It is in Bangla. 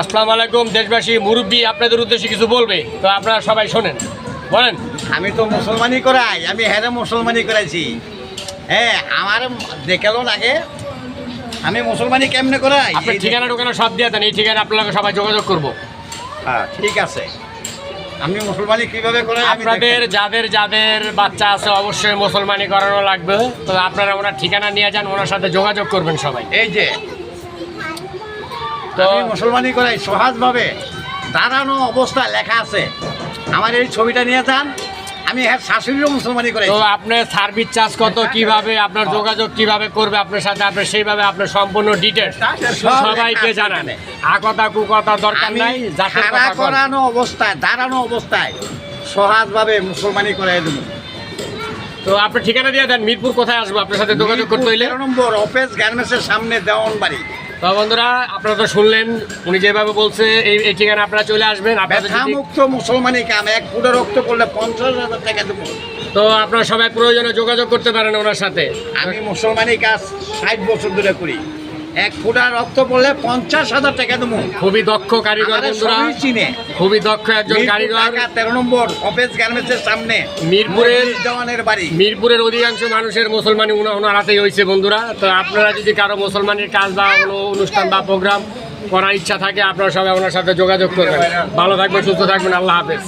আসসালামু আলাইকুম দেশবাসী, মুরব্বী আপনাদের উদ্দেশ্যে কিছু বলবে, তো আপনারা সবাই শোনেন, বলেন। আমি তো মুসলমানি করাই, আমি হ্যাঁ মুসলমানি করাইছি। হ্যাঁ, আমার দেখালো লাগে আমি মুসলমানি কেমনে করাই। আপনার ঠিকানা টোকানা সব দিয়ে দেন, এই ঠিকানা আপনারা সবাই যোগাযোগ করবো। হ্যাঁ ঠিক আছে, আমি মুসলমানি কিভাবে করাই আপনাদের যাদের যাদের বাচ্চা আছে অবশ্যই মুসলমানি করানো লাগবে, তো আপনারা ওনার ঠিকানা নিয়ে যান, ওনার সাথে যোগাযোগ করবেন সবাই। এই যে তো আমি মুসলমানি করাই সহজভাবে, দাঁড়ানো অবস্থায় লেখা আছে। আমার এই ছবিটা নিয়ে যান, আমি হ্যাঁ শাশুড়িরও মুসলমানি করাই। তো আপনার সার্ভিস চার্জ কত, কিভাবে আপনার যোগাযোগ কিভাবে করবে আপনার সাথে, আপনার সেইভাবে আপনার সম্পূর্ণ ডিটেলস সবাইকে জানান। কথা কুকথা দরকার নাই, যাতে করানো অবস্থায় দাঁড়ানো অবস্থায় সহজভাবে মুসলমানি করাই দেবো। তো আপনার ঠিকানা দিয়ে দেন, মিরপুর কোথায় আসবো আপনার সাথে যোগাযোগ করতে হইলে? 13 নম্বর অফিস গার্মেন্টসের সামনে দেওয়ানবাড়ি। তো বন্ধুরা, আপনারা তো শুনলেন উনি যেভাবে বলছে, এই ঠিকানা আপনারা চলে আসবেন। মুক্ত মুসলমানি কাম, 1 ফুটা রক্ত পড়লে 50,000 টাকা দেবো। তো আপনারা সবাই প্রয়োজনে যোগাযোগ করতে পারেন ওনার সাথে। আমি মুসলমানি কাজ 60 বছর ধরে করি, 1 ফুটা রক্ত পড়লে 50,000 টাকা দেবো। খুবই দক্ষ কারিগর বন্ধুরা, খুবই দক্ষ একজন কারিগর। 13 নম্বর অফিস গার্মেন্টসের সামনে মিরপুরের দেওয়ানের বাড়ি। মিরপুরের অধিকাংশ মানুষের মুসলমানি ওনার হাতেই হয়েছে বন্ধুরা। তো আপনারা যদি কারো মুসলমানের কাজ বা কোনো অনুষ্ঠান বা প্রোগ্রাম করার ইচ্ছা থাকে, আপনারা সবাই ওনার সাথে যোগাযোগ করবেন। ভালো থাকবেন, সুস্থ থাকবেন, আল্লাহ হাফেজ।